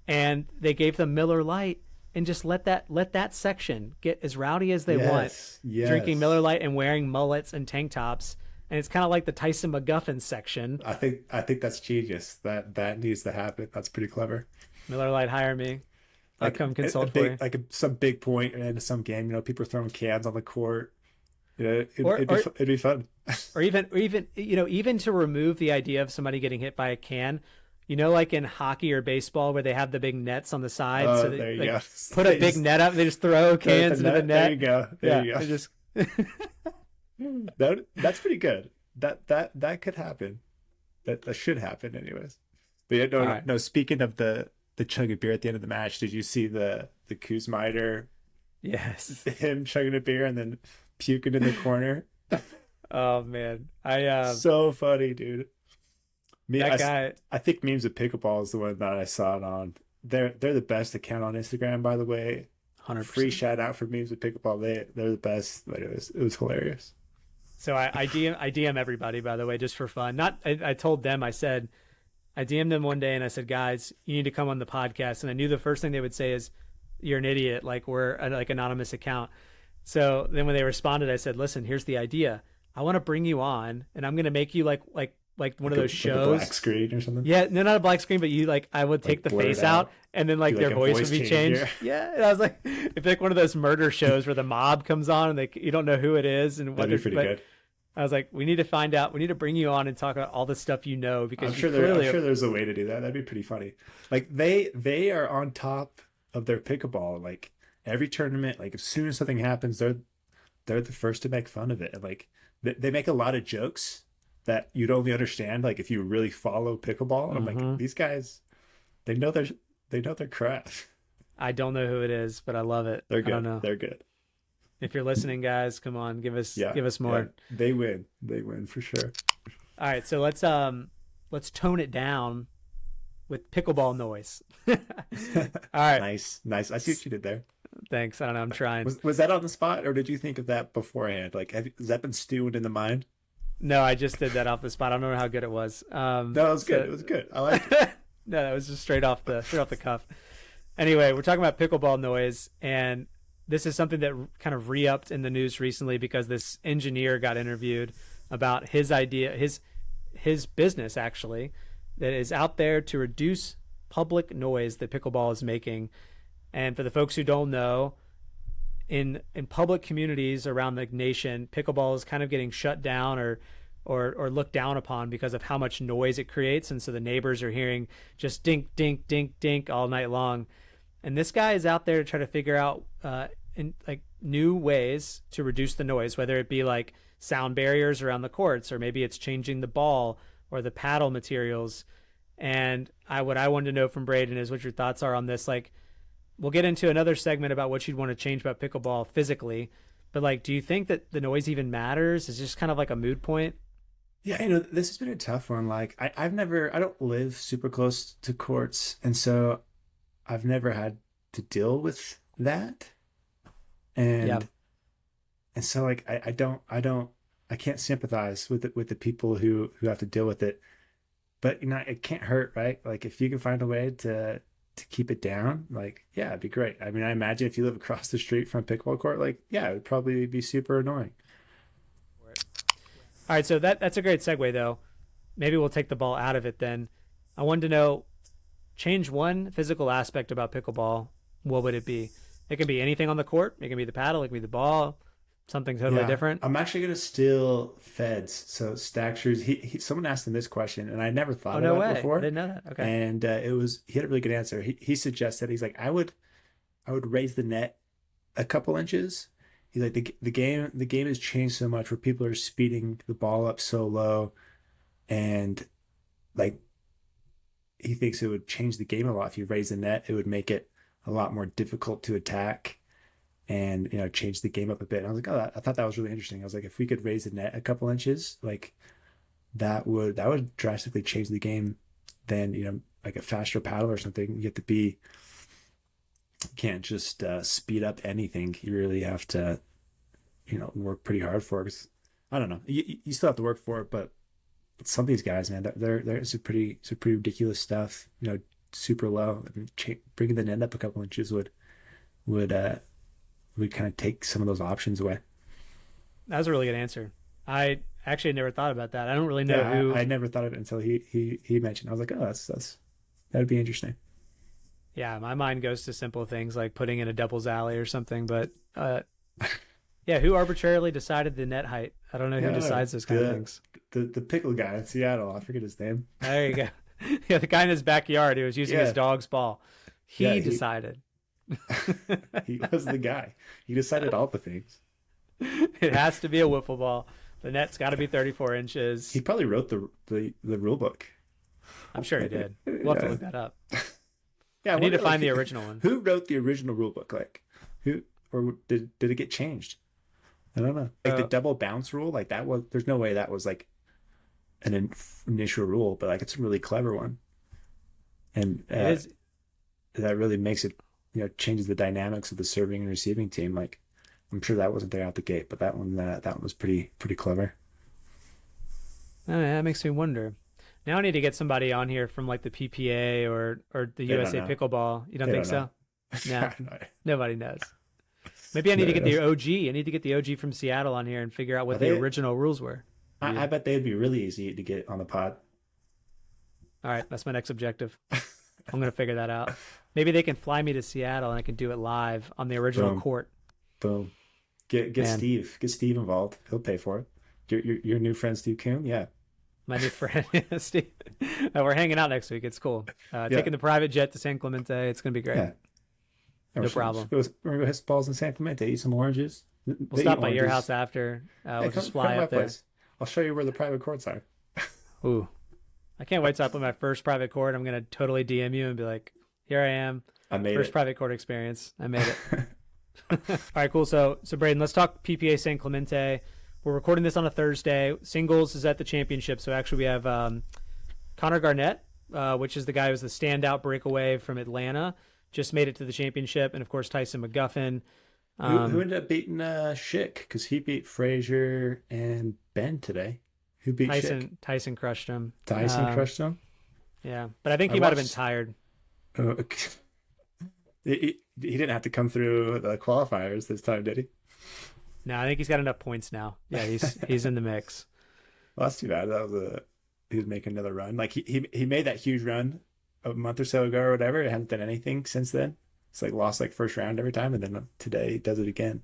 and they gave them Miller Lite, and just let that section get as rowdy as they want, drinking Miller Lite and wearing mullets and tank tops. And it's kind of like the Tyson McGuffin section. I think that's genius. That needs to happen. That's pretty clever. Miller Lite, hire me. I come consult for you. Some big point in some game. People are throwing cans on the court. It'd be fun. Or even to remove the idea of somebody getting hit by a can. Like in hockey or baseball where they have the big nets on the side. Oh, so there you go. Put a big net up. They just throw cans into the net. There you go. There you go. They just... That's pretty good. That could happen. That should happen anyways. But yeah, no. Speaking of the chug of beer at the end of the match, did you see the Kuzmiter? Yes. Him chugging a beer and then puking in the corner. Oh man, so funny, dude. Guy. I think Memes of Pickleball is the one that I saw it on. They're the best account on Instagram, by the way. 100%. Free shout out for Memes of Pickleball. They're the best. But it was hilarious. So I DM everybody, by the way, just for fun. I told them, I DM'd them one day and I said, guys, you need to come on the podcast. And I knew the first thing they would say is, you're an idiot. Like, we're an anonymous account. So then when they responded, I said, listen, here's the idea. I want to bring you on and I'm going to make you like one of those shows. Like a black screen or something? Yeah, no, not a black screen, but you I would take the face out and then their voice would be changed. Yeah, and I was like, it's like one of those murder shows where the mob comes on and you don't know who it is and what. That'd be pretty good. I was like, we need to find out. We need to bring you on and talk about all the stuff because I'm sure there's a way to do that. That'd be pretty funny. Like they are on top of their pickleball. Like every tournament, like as soon as something happens, they're the first to make fun of it. And like they make a lot of jokes that you'd only understand like if you really follow pickleball. And I'm like, these guys, they know their craft. I don't know who it is, but I love it. They're good. I don't know. They're good. If you're listening, guys, come on, give us more. Yeah. They win for sure. All right, so let's tone it down with pickleball noise. All right. Nice. I see what you did there. Thanks. I don't know. I'm trying. Was that on the spot, or did you think of that beforehand? Like, has that been stewing in the mind? No, I just did that off the spot. I don't remember how good it was. No, it was good. It was good. I like it. No, that was just straight off the cuff. Anyway, we're talking about pickleball noise, and this is something that kind of re-upped in the news recently because this engineer got interviewed about his idea, his business actually, that is out there to reduce public noise that pickleball is making. And for the folks who don't know, in public communities around the nation, pickleball is kind of getting shut down or looked down upon because of how much noise it creates. And so the neighbors are hearing just dink, dink, dink, dink all night long. And this guy is out there to try to figure out in like new ways to reduce the noise, whether it be like sound barriers around the courts, or maybe it's changing the ball or the paddle materials. And what I wanted to know from Braydon is what your thoughts are on this. Like, we'll get into another segment about what you'd want to change about pickleball physically, but like, do you think that the noise even matters? Is just kind of like a mood point? Yeah, this has been a tough one. Like, I don't live super close to courts, and so I've never had to deal with that. And so like I can't sympathize with the people who have to deal with it. But it can't hurt, right? Like if you can find a way to keep it down, like, yeah, it'd be great. I mean, I imagine if you live across the street from a pickleball court, like, yeah, it would probably be super annoying. All right, so that's a great segue, though. Maybe we'll take the ball out of it then. I wanted to know, change one physical aspect about pickleball. What would it be? It can be anything on the court. It can be the paddle. It can be the ball. Something totally different. I'm actually going to steal Fed's. So Stackshrews, someone asked him this question, and I never thought of it before. I didn't know that. Okay. And he had a really good answer. He suggested, he's like, I would raise the net a couple inches. He's like, the game has changed so much where people are speeding the ball up so low and like he thinks it would change the game a lot if you raise the net. It would make it a lot more difficult to attack, and change the game up a bit. And I was like, oh, I thought that was really interesting. I was like, if we could raise the net a couple inches, like that would drastically change the game. Then like a faster paddle or something. You have to be, you can't just speed up anything. You really have to work pretty hard for it. 'Cause, I don't know. You still have to work for it, but some of these guys, man, they're some pretty ridiculous stuff. Super low. I mean, bringing the net up a couple inches would kind of take some of those options away. That was a really good answer. I actually never thought about that. I don't really know who. I never thought of it until he mentioned. I was like, oh, that'd be interesting. Yeah, my mind goes to simple things like putting in a doubles alley or something. But yeah, who arbitrarily decided the net height? I don't know who decides those kind of things. The pickle guy in Seattle. I forget his name. There you go. Yeah, the guy in his backyard who was using his dog's ball. He decided. He was the guy. He decided all the things. It has to be a wiffle ball. The net's got to be 34 inches. He probably wrote the rule book. I'm sure he did. We'll have to look that up. Yeah, I need to find the original one. Who wrote the original rule book? Like, who, or did it get changed? I don't know. Like the double bounce rule, like that was. There's no way that was like an initial rule, but like it's a really clever one, and that really makes it. Changes the dynamics of the serving and receiving team. Like, I'm sure that wasn't there out the gate, but that one was pretty clever. Oh, yeah, that makes me wonder. Now I need to get somebody on here from like the PPA or the USA Pickleball. You don't think so? No, nobody knows. Maybe I need to get the OG. I need to get the OG from Seattle on here and figure out what the original rules were. I bet they'd be really easy to get on the pod. All right, that's my next objective. I'm going to figure that out. Maybe they can fly me to Seattle and I can do it live on the original court. Boom. Get Steve. Get Steve involved. He'll pay for it. Your new friend Steve Kuhn? Yeah. My new friend Steve. We're hanging out next week. It's cool. Taking the private jet to San Clemente. It's going to be great. Yeah. No problem. We're going to go hit some balls in San Clemente. Eat some oranges. We'll stop by your house after. We'll just fly up there. Place. I'll show you where the private courts are. Ooh. I can't wait to up with my first private court. I'm going to totally DM you and be like, here I am. I made first private court experience. I made it. All right, cool. So Braydon, let's talk PPA San Clemente. We're recording this on a Thursday. Singles is at the championship. So actually we have Connor Garnett, which is the guy who's the standout breakaway from Atlanta, just made it to the championship. And of course, Tyson McGuffin. Who ended up beating Schick? Because he beat Frazier and Ben today. Who beat Schick? Tyson crushed him. Tyson crushed him? Yeah, but I think he might have been tired. He didn't have to come through the qualifiers this time, did he? No, I think he's got enough points now. Yeah, he's in the mix. Well, that's too bad. He was making another run. Like he made that huge run a month or so ago or whatever. It hasn't done anything since then. It's like lost like first round every time, and then today he does it again.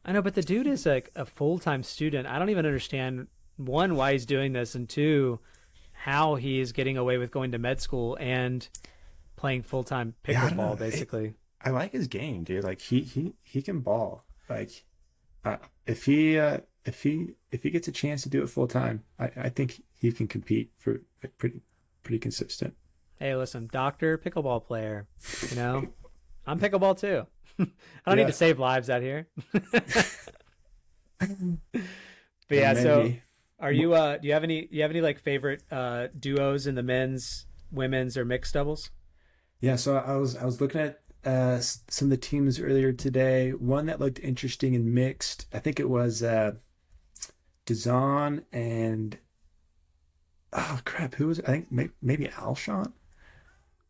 I know, but the dude is like a full-time student. I don't even understand, one, why he's doing this, and two, how he is getting away with going to med school and playing full-time pickleball, basically. I like his game, dude. Like he can ball. Like if he gets a chance to do it full time, I think he can compete for like, pretty consistent. Hey, listen, doctor, pickleball player. I'm pickleball too. I don't need to save lives out here. But yeah, so are you? Do you have any like favorite duos in the men's, women's, or mixed doubles? Yeah, so I was looking at some of the teams earlier today. One that looked interesting and mixed. I think it was Dazan and who was it? I think maybe Alshon.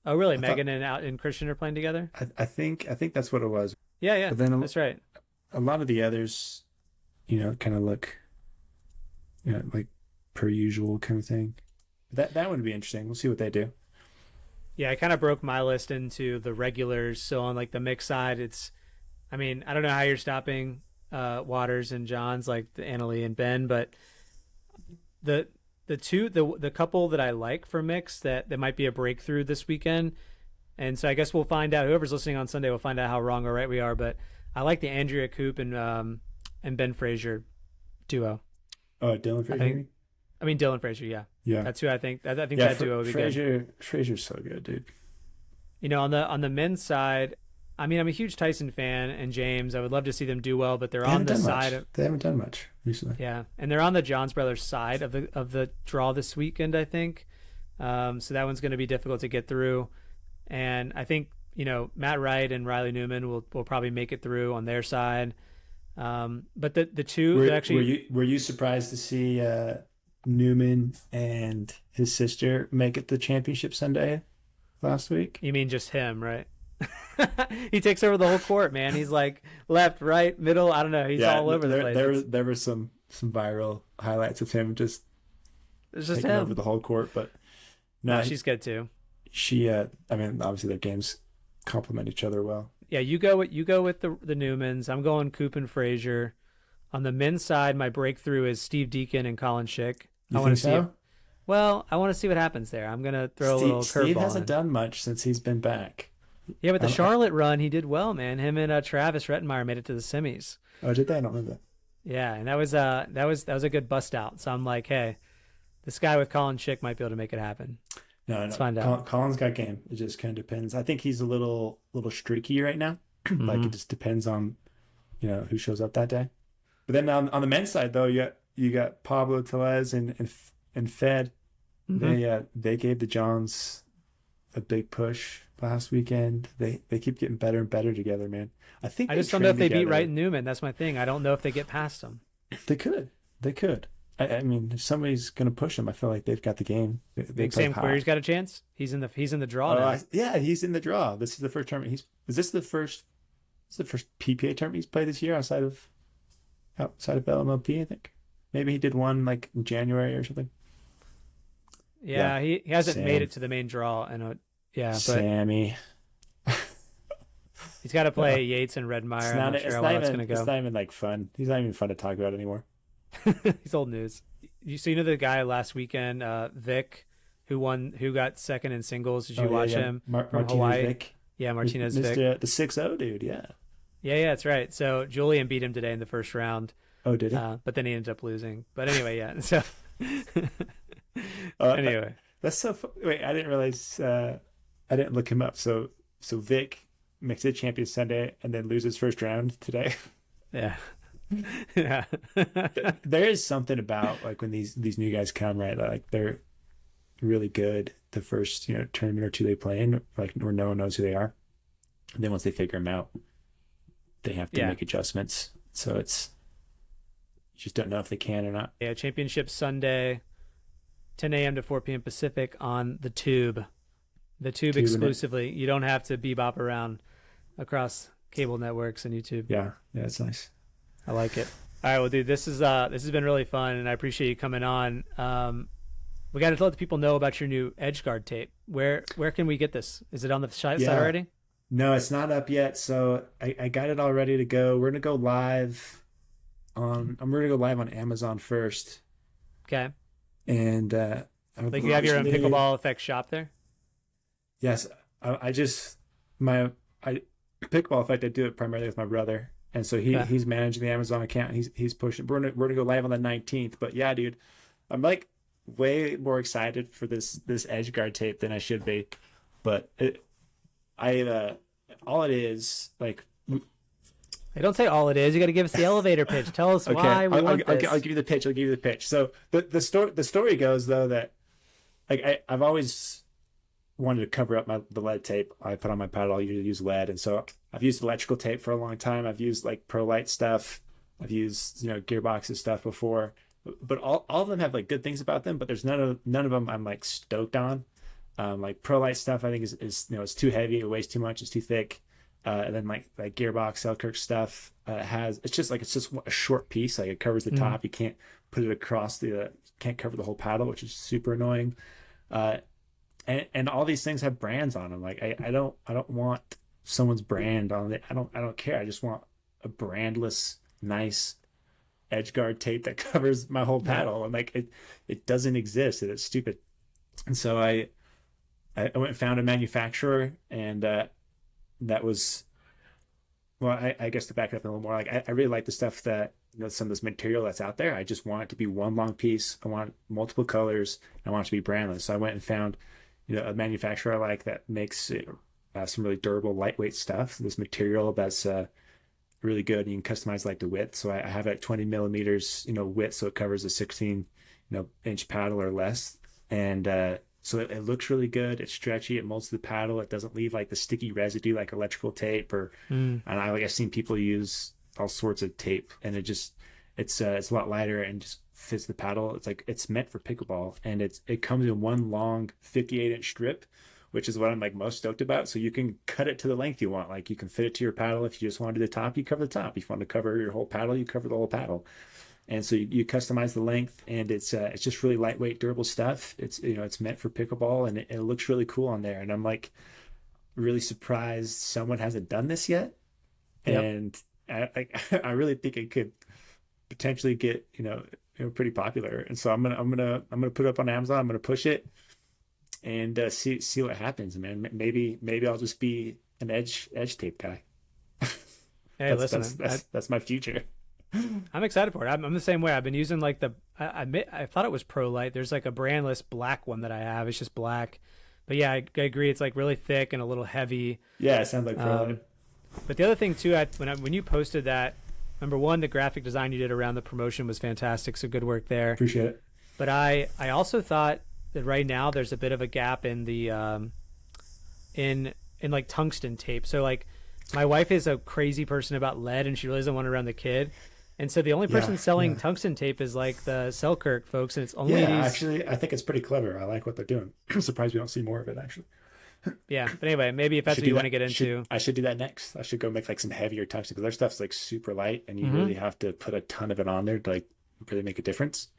Oh, really? Megan and Christian are playing together? I think that's what it was. Yeah, but then that's right. A lot of the others, kind of look, like per usual kind of thing. That would be interesting. We'll see what they do. Yeah, I kind of broke my list into the regulars. So on like the mixed side, I don't know how you're stopping Waters and Johns, like the Annalie and Ben, but the couple that I like for mixed that might be a breakthrough this weekend. And so I guess we'll find out. Whoever's listening on Sunday will find out how wrong or right we are. But I like the Andrea Coop and Ben Frazier duo. Oh, Dylan Frazier? Dylan Frazier, yeah. Yeah. That's who I think. I think Yeah, that duo would be good. Frazier's so good, dude. On the men's side, I mean, I'm a huge Tyson fan and James. I would love to see them do well, but they're They on haven't the done side much. of They haven't done much recently. yeah, and they're on the Johns Brothers side of the draw this weekend, I think. So that one's going to be difficult to get through, and I think Matt Wright and Riley Newman will probably make it through on their side. But the two Were, that actually were you surprised to see Newman and his sister make it the championship Sunday last week? you mean just him, right? He takes over the whole court, man. He's like left, right, middle. I don't know. He's all over the place. There were some viral highlights of him just It's just taking him. over the whole court, but no, No, she's good too. she. I mean, obviously their games complement each other well. Yeah, you go with the Newmans. I'm going Coop and Frazier. On the men's side, my breakthrough is Steve Deacon and Colin Schick. You I want think to see. so? Well, I want to see what happens there. I'm gonna throw a little Steve curveball. hasn't done much since he's been back. Yeah, but the I- Charlotte run, he did well, man. Him and Travis Rettenmeyer made it to the semis. Oh, did they? I don't remember that. Yeah, and that was a good bust out. So I'm like, hey, this guy with Colin Schick might be able to make it happen. No, Let's find out. Colin's got game. It just kind of depends. I think he's a little streaky right now. Like Mhm. it just depends on who shows up that day. But then on the men's side though, you got Pablo Tellez and Fed. Mhm. They gave the Johns a big push last weekend. They keep getting better and better together, man. I think I just don't know if they beat Wright and Newman. That's my thing. I don't know if they get past them. They could. They could. I mean, if somebody's going to push them, I feel like they've got the game. They Big play Sam high. Query's got a chance. He's in the draw Oh, now. yeah, he's in the draw. This is the first tournament. Is this the first? It's the first PPA tournament he's played this year outside of LMLP. I think maybe he did one like in January or something. Yeah, he hasn't Sam. made it to the main draw, and but Sammy. he's got to play Yates and Redmeyer. I'm not sure how well that's going to It's go. not even like fun. He's not even fun to talk about anymore. He's old news. You know the guy last weekend, Vic, who got second in singles. Did you watch him from Martinez Hawaii? Vic. Yeah, Martinez Vic. The 6-0 dude. Yeah. Yeah, that's right. So Julian beat him today in the first round, Oh, did he? but then he ended up losing. But anyway, yeah. So Uh, anyway, That's so wait, I didn't realize I didn't look him up. So Vic makes it champion Sunday and then loses first round today. yeah, yeah. There is something about like when these new guys come, right? Like they're really good the first, tournament or two they play in, like where no one knows who they are. And then once they figure them out, they have to make adjustments. So you just don't know if they can or not. Yeah, championship Sunday, 10 a.m. to 4 p.m. Pacific on the Tube. The Tube exclusively. You don't have to bebop around across cable networks and YouTube. Yeah, it's nice. I like it. All right, well, dude, this has been really fun, and I appreciate you coming on. We got to let the people know about your new Edgeguard tape. Where can we get this? Is it on the site already? No, it's not up yet. So I got it all ready to go. We're gonna go live on. I'm gonna go live on Amazon first. Okay. And Like you have your own Pickleball Effect shop there? Yes, Pickleball Effect. I do it primarily with my brother, and so he's managing the Amazon account. He's pushing. We're gonna go live on the 19th. But yeah, dude, I'm like way more excited for this Edgeguard tape than I should be. But all it is like. Hey, don't say all it is. You got to give us the elevator pitch. Tell us why we want this. I'll give you the pitch. I'll give you the pitch. So the story goes though that like I've always wanted to cover up the lead tape I put on my paddle. I usually use lead, and so I've used electrical tape for a long time. I've used like Pro Lite stuff. I've used Gearbox's stuff before, but all of them have like good things about them. But there's none of them I'm like stoked on. Like Pro Lite stuff I think is it's too heavy. It weighs too much. It's too thick. And then like Gearbox Selkirk stuff it's just a short piece. Like it covers the top. You can't put it across can't cover the whole paddle, which is super annoying. And all these things have brands on them. Like I don't want someone's brand on it. I don't care. I just want a brandless, nice Edgeguard tape that covers my whole paddle. And like it doesn't exist. It's stupid. And so I went and found a manufacturer, and that was, well, I guess to back it up a little more, like I really like the stuff that some of this material that's out there. I just want it to be one long piece. I want multiple colors. I want it to be brandless. So I went and found a manufacturer I like that makes some really durable, lightweight stuff. This material that's really good. You can customize like the width. So I have it 20 millimeters, width, so it covers a 16, inch paddle or less. And so it looks really good. It's stretchy. It molds the paddle. It doesn't leave like the sticky residue like electrical tape or. And I've seen people use all sorts of tape, and it's a lot lighter and just fits the paddle. It's meant for pickleball, and it comes in one long 58-inch strip, which is what I'm like most stoked about. So you can cut it to the length you want. Like you can fit it to your paddle. If you just want to do the top, you cover the top. If you want to cover your whole paddle, you cover the whole paddle. And so you customize the length, and it's just really lightweight, durable stuff. It's meant for pickleball, and it looks really cool on there. And I'm like really surprised someone hasn't done this yet. Yep. And I really think it could potentially get pretty popular. And so I'm gonna put it up on Amazon. I'm gonna push it and see what happens, man. Maybe I'll just be an edge tape guy. Hey, that's my future. I'm excited for it. I'm the same way. I've been using like I thought it was Pro Lite. There's like a brandless black one that I have. It's just black. But yeah, I agree. It's like really thick and a little heavy. Yeah, it sounds like Pro Lite. But the other thing too, when you posted that, number one, the graphic design you did around the promotion was fantastic. So good work there. Appreciate it. But I also thought that right now there's a bit of a gap in the in like tungsten tape. So like my wife is a crazy person about lead, and she really doesn't want it around the kid. And so the only person selling tungsten tape is like the Selkirk folks, and it's only these. Actually, I think it's pretty clever. I like what they're doing. I'm surprised we don't see more of it, actually. Yeah, but anyway, maybe if that's what you want to get into. I should do that next. I should go make like some heavier tungsten, because their stuff's like super light, and you really have to put a ton of it on there to like really make a difference.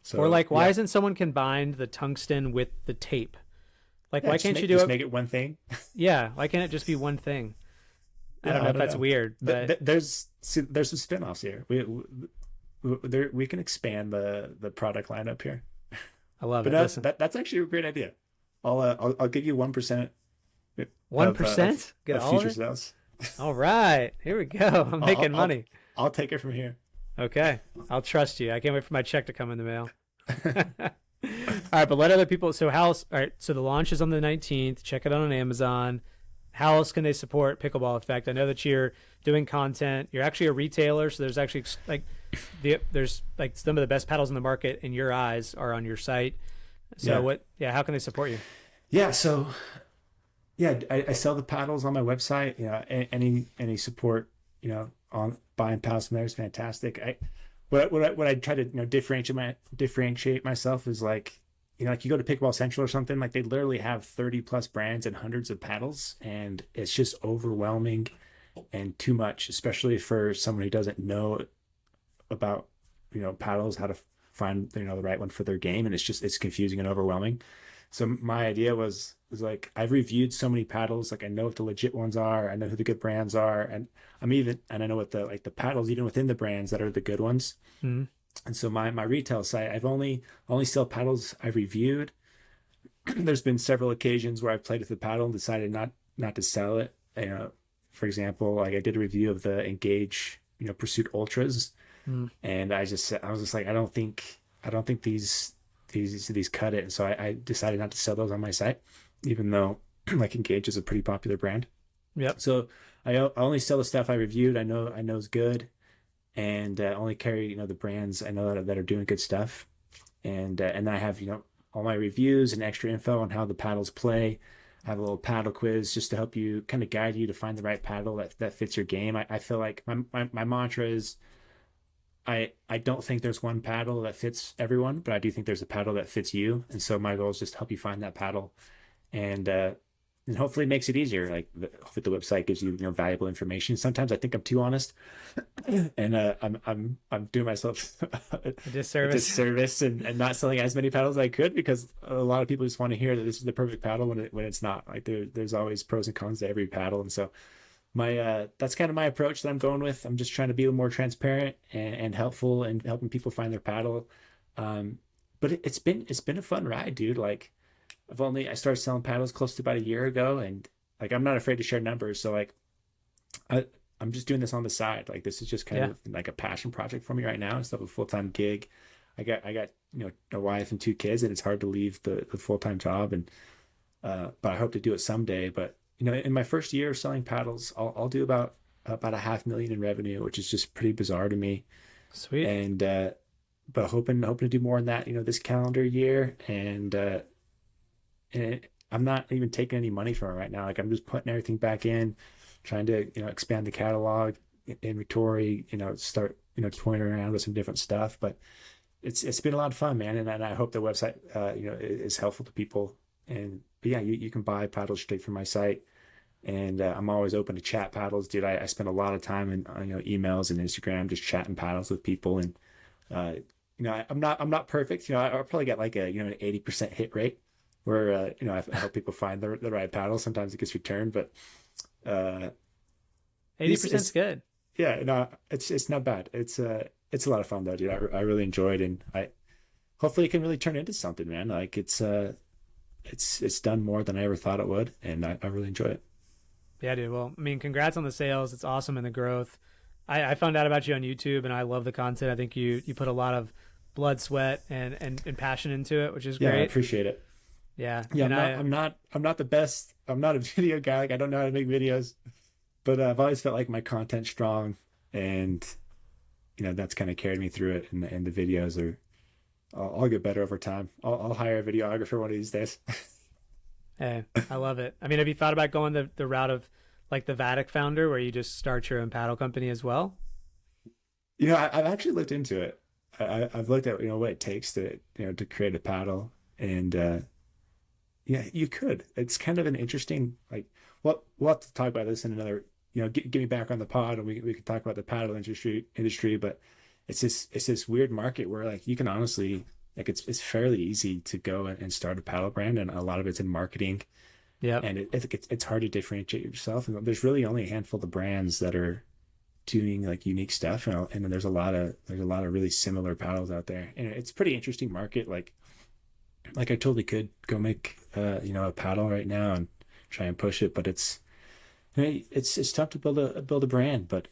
So, or like, why isn't someone combined the tungsten with the tape? Like, why can't you do it? Make it one thing. Yeah, why can't it just be one thing? I don't know if that's weird, but there's some spinoffs here. We can expand the product lineup here. I love it. That's actually a great idea. I'll give you 1%. 1%? Get all future sales. All right, here we go. I'm making money. I'll take it from here. Okay, I'll trust you. I can't wait for my check to come in the mail. All right, but let other people. So all right, so the launch is on the 19th. Check it out on Amazon. How else can they support Pickleball Effect? I know that you're doing content. You're actually a retailer, so there's actually there's like some of the best paddles in the market in your eyes are on your site. So how can they support you? Yeah, so I sell the paddles on my website. Any support on buying paddles from there is fantastic. What I try to differentiate myself is like you go to Pickleball Central or something, like they literally have 30 plus brands and hundreds of paddles, and it's just overwhelming and too much, especially for someone who doesn't know about paddles, how to find the right one for their game, and it's confusing and overwhelming. So my idea was like, I've reviewed so many paddles, like I know what the legit ones are, I know who the good brands are, and I know what the paddles even within the brands that are the good ones. Mm-hmm. And so my retail site, I've only sell paddles I've reviewed. There's been several occasions where I've played with the paddle and decided not to sell it. For example, like I did a review of the Engage Pursuit Ultras, and I was just like, I don't think these cut it, and so I decided not to sell those on my site, even though like Engage is a pretty popular brand. Yep. So I only sell the stuff I reviewed. I know is good, and only carry the brands I know that are doing good stuff, and I have all my reviews and extra info on how the paddles play. I have a little paddle quiz just to help you, kind of guide you to find the right paddle that fits your game. I feel like my mantra is, I don't think there's one paddle that fits everyone, but I do think there's a paddle that fits you. And so my goal is just to help you find that paddle, and hopefully it makes it easier. Like hopefully the website gives you valuable information. Sometimes I think I'm too honest, and I'm doing myself a disservice and not selling as many paddles as I could, because a lot of people just want to hear that this is the perfect paddle when it's not. Like there's always pros and cons to every paddle, and so that's kind of my approach that I'm going with. I'm just trying to be a little more transparent and helpful and helping people find their paddle. But it's been a fun ride, dude. Like I started selling paddles close to about a year ago, and like I'm not afraid to share numbers. So like I'm just doing this on the side. Like this is just kind of like a passion project for me right now instead of a full-time gig. I got a wife and 2 kids, and it's hard to leave the full-time job. And but I hope to do it someday. But in my first year of selling paddles, I'll do about $500,000 in revenue, which is just pretty bizarre to me. Sweet. And but hoping to do more than that, this calendar year. And I'm not even taking any money from it right now. Like I'm just putting everything back in, trying to expand the catalog, inventory, start toying around with some different stuff. But it's been a lot of fun, man. And I hope the website is helpful to people. But yeah, you can buy paddles straight from my site. And I'm always open to chat paddles, dude. I spend a lot of time in emails and Instagram just chatting paddles with people. And I'm not perfect. I'll probably get like an 80% hit rate where I help people find the right paddle. Sometimes it gets returned, but 80% is good. Yeah, no, it's not bad. It's a lot of fun though, dude. I really enjoyed, and I hopefully it can really turn into something, man. Like it's done more than I ever thought it would, and I really enjoy it. Yeah, dude. Well, I mean, congrats on the sales. It's awesome, and the growth. I found out about you on YouTube, and I love the content. I think you put a lot of blood, sweat, and passion into it, which is great. Yeah, I appreciate it. Yeah. Yeah, I'm not the best. I'm not a video guy. Like I don't know how to make videos, but I've always felt like my content's strong, and that's kind of carried me through it. And the videos are, I'll get better over time. I'll hire a videographer one of these days. Hey, I love it. I mean, have you thought about going the route of like the Vatic founder, where you just start your own paddle company as well? I've actually looked into it. I've looked at what it takes to to create a paddle, and yeah, you could. It's kind of an interesting we'll have to talk about this in another. Get me back on the pod, and we can talk about the paddle industry. But it's this weird market where like you can honestly it's fairly easy to go and start a paddle brand, and a lot of it's in marketing. Yeah, and it's hard to differentiate yourself. And there's really only a handful of brands that are doing like unique stuff, and then there's a lot of really similar paddles out there, and it's a pretty interesting market. Like I totally could go make a paddle right now and try and push it, but it's tough to build a brand. But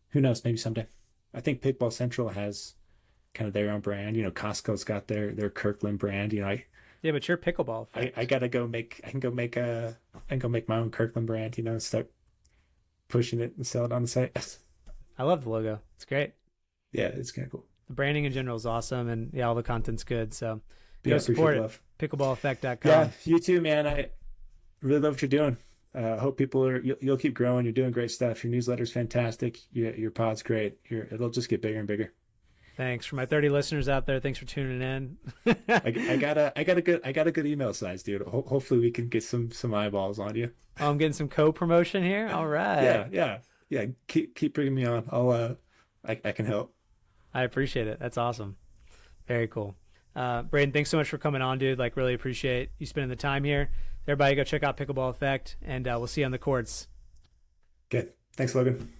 who knows? Maybe someday. I think Pickleball Central has kind of their own brand. Costco's got their Kirkland brand. Yeah, but you're Pickleball. I gotta go make. I can go make my own Kirkland brand. Start pushing it and sell it on the site. I love the logo. It's great. Yeah, it's kind of cool. The branding in general is awesome, and yeah, all the content's good. So go support it. Pickleballeffect.com. Yeah, you too, man. I really love what you're doing. Hope you'll keep growing. You're doing great stuff. Your newsletter's fantastic. Your pod's great. It'll just get bigger and bigger. Thanks. For my 30 listeners out there, thanks for tuning in. I got a good email size, dude. Hopefully we can get some eyeballs on you. Oh, I'm getting some co-promotion here. All right. Yeah. Keep bringing me on. I can help. I appreciate it. That's awesome. Very cool. Braydon, thanks so much for coming on, dude. Really appreciate you spending the time here. Everybody go check out Pickleball Effect, and we'll see you on the courts. Good. Thanks, Logan.